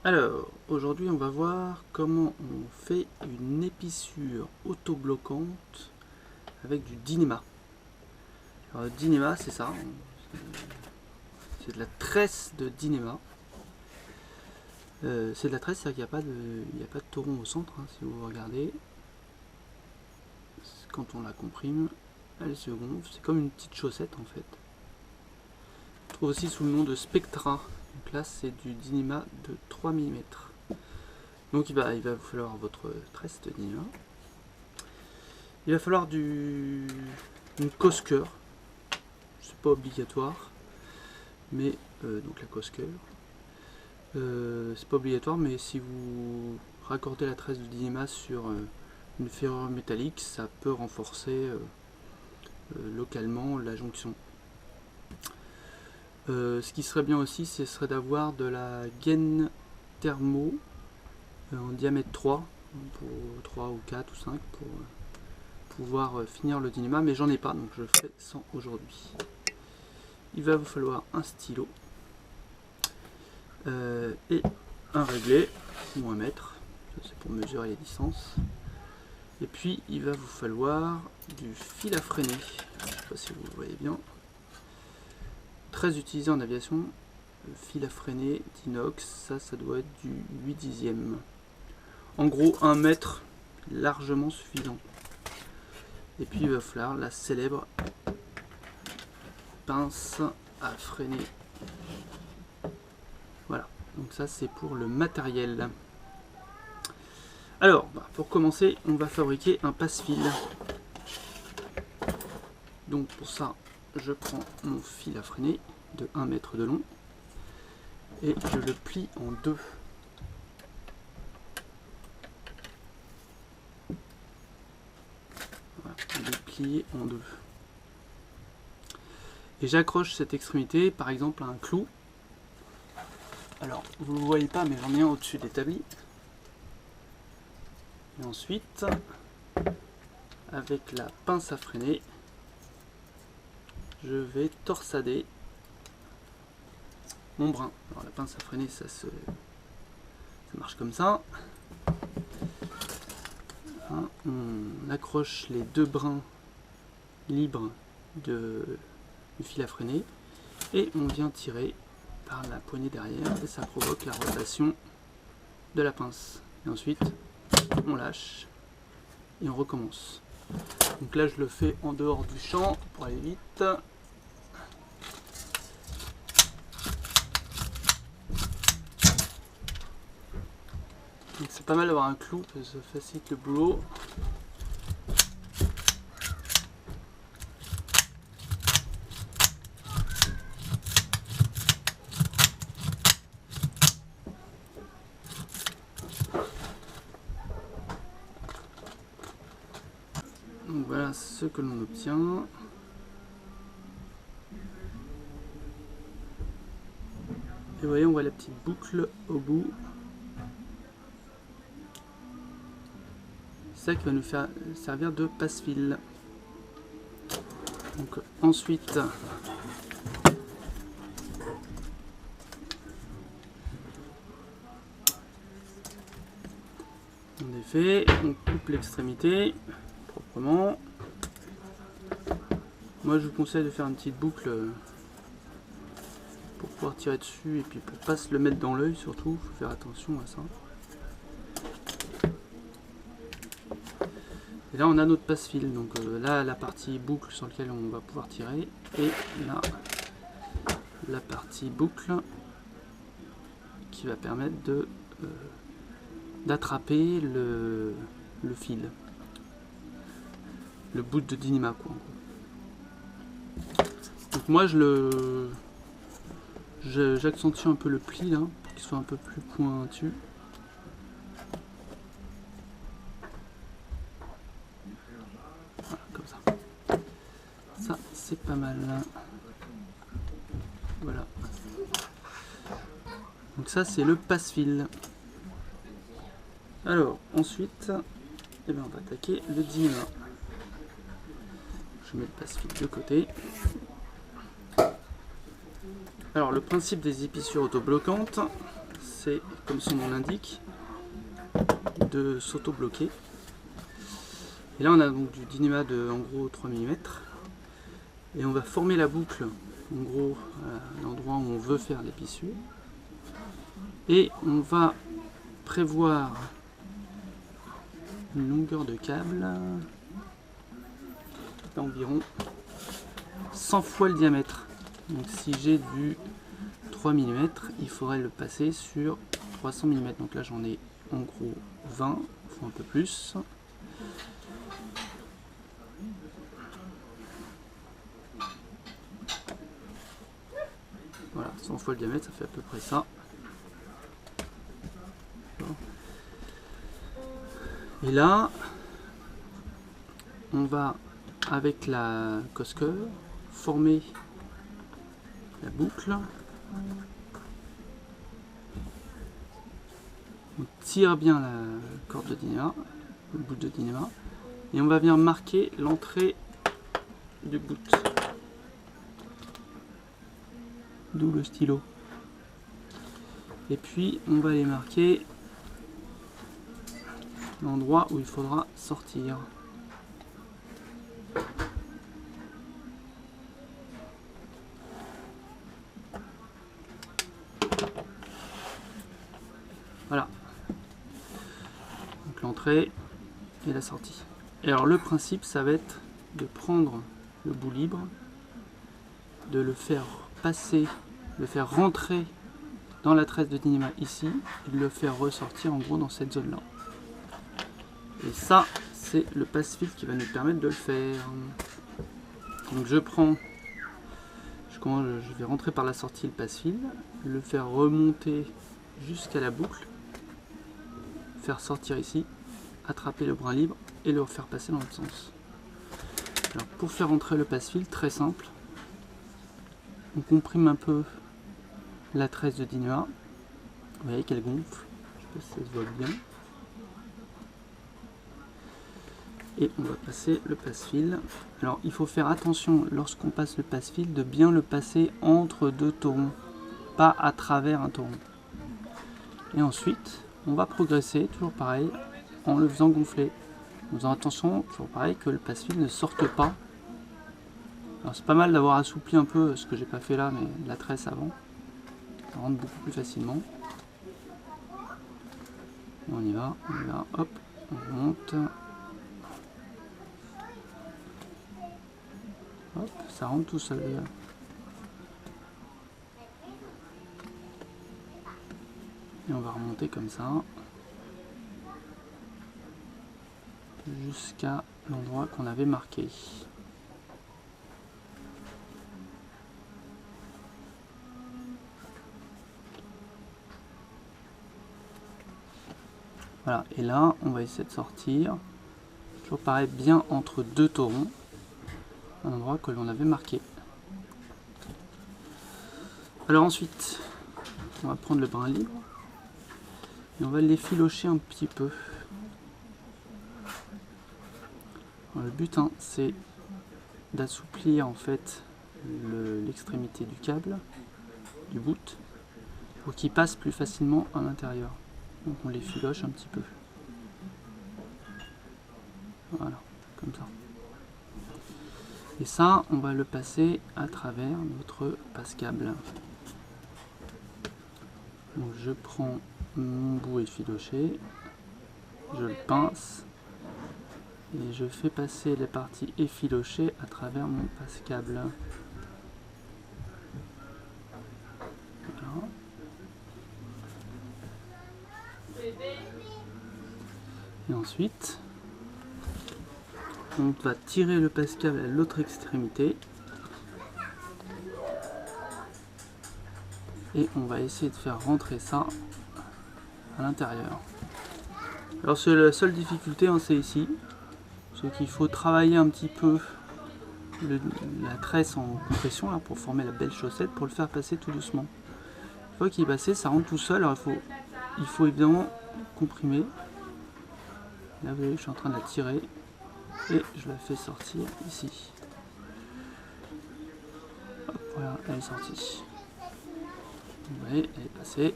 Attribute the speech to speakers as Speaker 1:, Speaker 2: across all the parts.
Speaker 1: Alors, aujourd'hui on va voir comment on fait une épissure autobloquante avec du Dynéma. Alors le Dynéma c'est ça, c'est de la tresse de Dynéma. C'est de la tresse, c'est-à-dire qu'il n'y a pas de tauron au centre, hein, si vous regardez. Quand on la comprime, elle se gonfle, c'est comme une petite chaussette en fait. On trouve aussi sous le nom de Spectra. Donc là c'est du Dynéma de 3 mm. Donc il va vous falloir votre tresse de Dynéma. Il va falloir une cosqueur, c'est pas obligatoire, mais donc la cosqueur, c'est pas obligatoire, mais si vous raccordez la tresse de Dynéma sur une ferrure métallique, ça peut renforcer localement la jonction. Ce qui serait bien aussi, ce serait d'avoir de la gaine thermo en diamètre 3, pour 3 ou 4 ou 5 pour pouvoir finir le Dynéma, mais j'en ai pas, donc je le fais sans aujourd'hui. Il va vous falloir un stylo et un réglet ou un mètre, c'est pour mesurer les distances. Et puis il va vous falloir du fil à freiner, je ne sais pas si vous le voyez bien, très utilisé en aviation, le fil à freiner d'inox, ça doit être du 8/10. En gros 1 mètre largement suffisant. Et puis il va falloir la célèbre pince à freiner. Voilà, donc ça c'est pour le matériel. Alors, pour commencer, on va fabriquer un passe-fil. Donc pour ça, je prends mon fil à freiner de 1 mètre de long et je le plie en deux. Voilà, je le plie en deux. Et j'accroche cette extrémité par exemple à un clou. Alors vous ne le voyez pas, mais j'en ai un au-dessus de l'établi. Et ensuite, avec la pince à freiner, je vais torsader mon brin. Alors la pince à freiner, ça marche comme ça. Hein, on accroche les deux brins libres du fil à freiner et on vient tirer par la poignée derrière et ça provoque la rotation de la pince. Et ensuite, on lâche et on recommence. Donc là, je le fais en dehors du champ pour aller vite. C'est pas mal d'avoir un clou parce que ça facilite le boulot. Donc voilà ce que l'on obtient. Et vous voyez, on voit la petite boucle au bout. C'est ça qui va nous faire servir de passe-fil. Donc ensuite, on est fait, on coupe l'extrémité proprement. Moi je vous conseille de faire une petite boucle pour pouvoir tirer dessus et puis pour pas se le mettre dans l'œil surtout, il faut faire attention à ça. Et là on a notre passe-fil, donc là la partie boucle sur laquelle on va pouvoir tirer et là la partie boucle qui va permettre d'attraper le fil, le bout de Dynéma quoi. Donc moi j'accentue un peu le pli là pour qu'il soit un peu plus pointu. Voilà, comme ça. Ça c'est pas mal. Voilà. Donc ça c'est le passe-fil. Alors ensuite, eh bien, on va attaquer le Dynéma. Je mets le passe-fil de côté. Alors le principe des épissures autobloquantes, c'est, comme son nom l'indique, de s'auto-bloquer. Et là on a donc du Dyneema de en gros 3 mm. Et on va former la boucle en gros à l'endroit où on veut faire l'épissure. Et on va prévoir une longueur de câble d'environ 100 fois le diamètre. Donc si j'ai du 3 mm, il faudrait le passer sur 300 mm. Donc là j'en ai en gros 20, il faut un peu plus. Voilà, 100 fois le diamètre, ça fait à peu près ça. Et là, on va, avec la Cosqueur, former la boucle. On tire bien la corde de Dyneema, le bout de Dyneema, et on va venir marquer l'entrée du bout. D'où le stylo. Et puis on va aller marquer l'endroit où il faudra sortir. Voilà. Donc l'entrée et la sortie. Et alors le principe, ça va être de prendre le bout libre, de le faire passer, de le faire rentrer dans la tresse de Dyneema ici, et de le faire ressortir en gros dans cette zone là. Et ça, c'est le passe-fil qui va nous permettre de le faire. Donc je prends, je vais rentrer par la sortie le passe-fil, le faire remonter jusqu'à la boucle, faire sortir ici, attraper le brin libre et le refaire passer dans l'autre sens. Alors pour faire entrer le passe-fil, très simple, on comprime un peu la tresse de Dyneema. Vous voyez qu'elle gonfle, je sais pas si ça se voit bien. Et on va passer le passe-fil. Alors il faut faire attention lorsqu'on passe le passe-fil de bien le passer entre deux taurons, pas à travers un tauron. Et ensuite on va progresser, toujours pareil, en le faisant gonfler. En faisant attention, toujours pareil, que le passe-fil ne sorte pas. Alors c'est pas mal d'avoir assoupli un peu ce que j'ai pas fait là, mais la tresse avant. Ça rentre beaucoup plus facilement. On y va, hop, on monte. Hop, ça rentre tout seul. Et on va remonter comme ça jusqu'à l'endroit qu'on avait marqué. Voilà, et là on va essayer de sortir, toujours pareil, bien entre deux taurons, un endroit que l'on avait marqué. Alors ensuite, on va prendre le brin libre et on va l'effilocher un petit peu. Alors, le but, hein, c'est d'assouplir en fait l'extrémité du câble, du bout, pour qu'il passe plus facilement à l'intérieur. Donc on l'effiloche un petit peu. Voilà, comme ça. Et ça, on va le passer à travers notre passe-câble. Donc je prends mon bout effiloché, je le pince et je fais passer les parties effilochées à travers mon passe-câble. Voilà. Et ensuite, on va tirer le passe-câble à l'autre extrémité et on va essayer de faire rentrer ça à l'intérieur. Alors la seule difficulté, hein, c'est ici, c'est qu'il faut travailler un petit peu la tresse en compression là, pour former la belle chaussette, pour le faire passer tout doucement. Une fois qu'il est passé, ça rentre tout seul. Alors il faut évidemment comprimer. Là vous voyez, je suis en train de la tirer et je la fais sortir ici. Hop, voilà, elle est sortie. Vous voyez, elle est passée.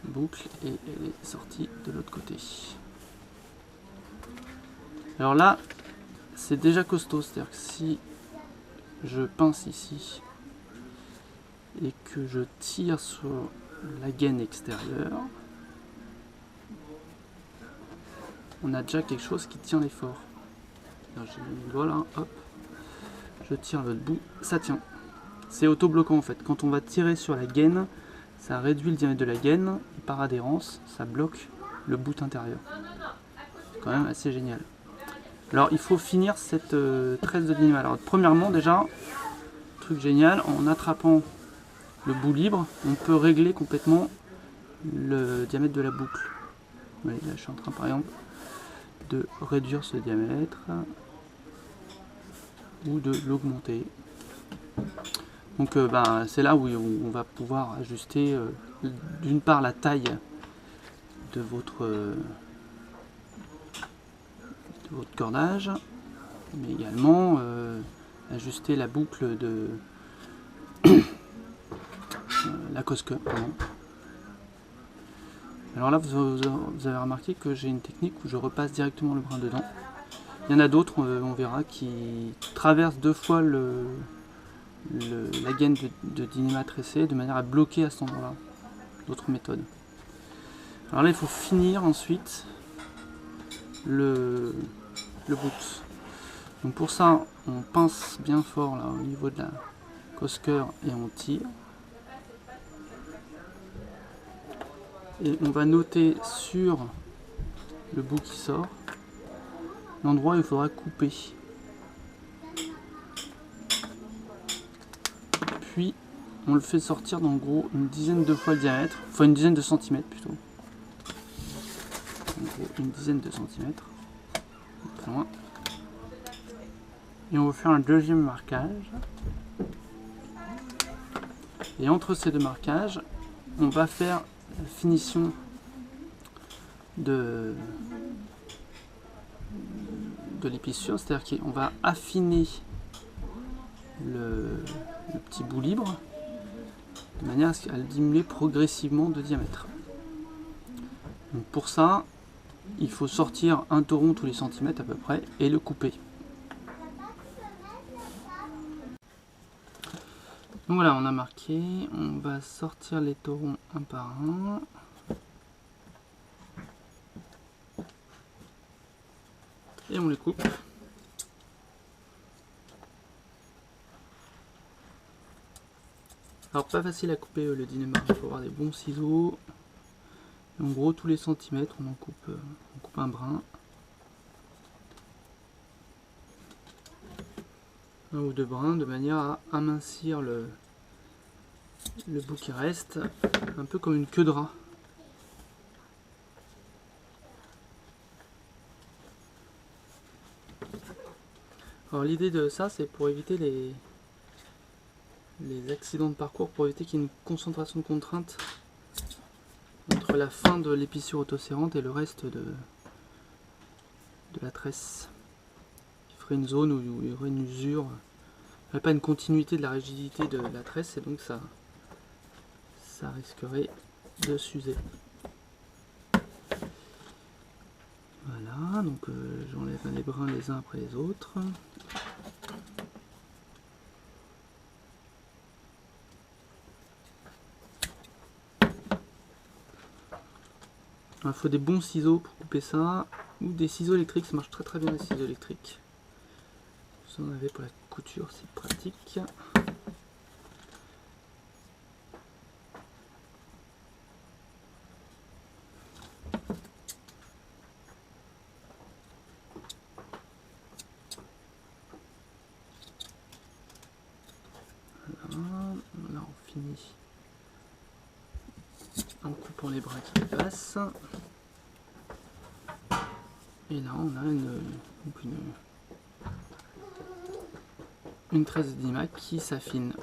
Speaker 1: boucle et elle est sortie de l'autre côté. Alors là, c'est déjà costaud, c'est-à-dire que si je pince ici et que je tire sur la gaine extérieure, on a déjà quelque chose qui tient l'effort. J'ai mon doigt là, hop, je tire l'autre bout, ça tient. C'est auto-bloquant en fait. Quand on va tirer sur la gaine, ça réduit le diamètre de la gaine, et par adhérence, ça bloque le bout intérieur. C'est quand même assez génial. Alors il faut finir cette tresse de dynama. Alors premièrement déjà, truc génial, en attrapant le bout libre, on peut régler complètement le diamètre de la boucle. Vous voyez, là je suis en train par exemple de réduire ce diamètre ou de l'augmenter. Donc c'est là où on va pouvoir ajuster d'une part la taille de votre cordage, mais également ajuster la boucle de la cosque. Alors là vous avez remarqué que j'ai une technique où je repasse directement le brin dedans. Il y en a d'autres, on verra, qui traversent deux fois la gaine de dynama tressé de manière à bloquer à cet endroit-là. D'autres méthodes. Alors là il faut finir ensuite le boot. Donc pour ça on pince bien fort là au niveau de la cosqueur et on tire. Et on va noter sur le bout qui sort l'endroit où il faudra couper. Puis on le fait sortir d'en gros une dizaine de fois le diamètre, enfin une dizaine de centimètres plutôt. En gros une dizaine de centimètres. Pas loin. Et on va faire un deuxième marquage. Et entre ces deux marquages, on va faire la finition de l'épissure, c'est-à-dire qu'on va affiner le petit bout libre de manière à le diminuer progressivement de diamètre. Donc pour ça, il faut sortir un tauron tous les centimètres à peu près et le couper. Donc voilà, on a marqué, on va sortir les taurons un par un. Et on les coupe. Alors pas facile à couper le dynama, il faut avoir des bons ciseaux. Et en gros tous les centimètres on coupe un brin. Un ou deux brins de manière à amincir le bout qui reste, un peu comme une queue de rat. Alors l'idée de ça c'est pour éviter les accidents de parcours, pour éviter qu'il y ait une concentration de contrainte entre la fin de l'épissure autoserrante et le reste de la tresse. Il ferait une zone où il y aurait une usure, il n'y aurait pas une continuité de la rigidité de la tresse et donc ça risquerait de s'user. Voilà, donc j'enlève les brins les uns après les autres. Il faut des bons ciseaux pour couper ça, ou des ciseaux électriques, ça marche très très bien les ciseaux électriques. Si on en avait pour la couture, c'est pratique. Là on finit en coupant les bras qui dépassent. Et là on a une tresse de dynama qui s'affine.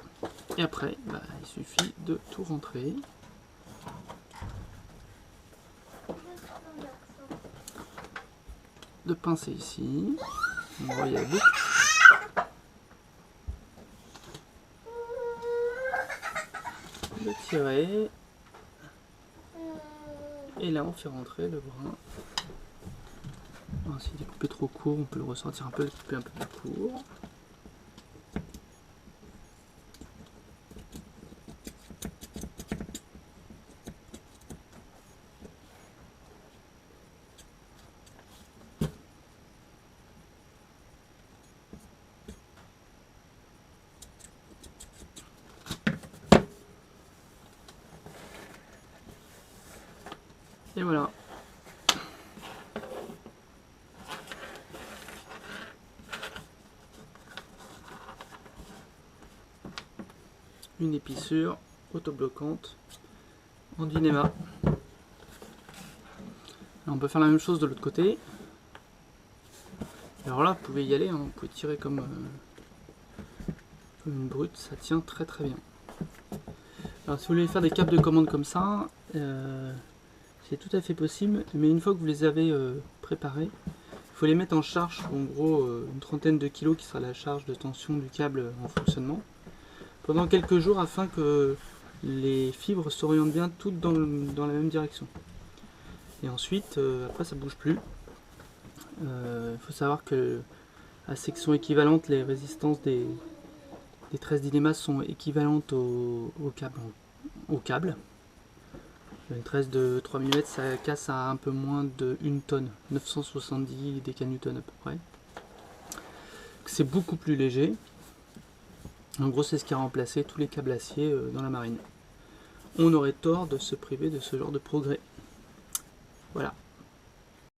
Speaker 1: Et après il suffit de tout rentrer. De pincer ici. On voit la boucle. De tirer Et là on fait rentrer le brin. S'il est coupé trop court, on peut le ressortir un peu, le couper un peu plus court. Et voilà. Une épissure autobloquante en Dynéma. On peut faire la même chose de l'autre côté. Alors là, vous pouvez y aller, hein, vous pouvez tirer comme une brute, ça tient très très bien. Alors si vous voulez faire des câbles de commande comme ça, c'est tout à fait possible, mais une fois que vous les avez préparés, il faut les mettre en charge, en gros une trentaine de kilos qui sera la charge de tension du câble en fonctionnement, pendant quelques jours afin que les fibres s'orientent bien toutes dans la même direction. Et ensuite, après ça bouge plus. Il faut savoir que à section équivalente, les résistances des 13 Dynéma sont équivalentes au câble. Une tresse de 3 mm, ça casse à un peu moins de 1 tonne, 970 décanewtons à peu près. C'est beaucoup plus léger. En gros, c'est ce qui a remplacé tous les câbles acier dans la marine. On aurait tort de se priver de ce genre de progrès. Voilà.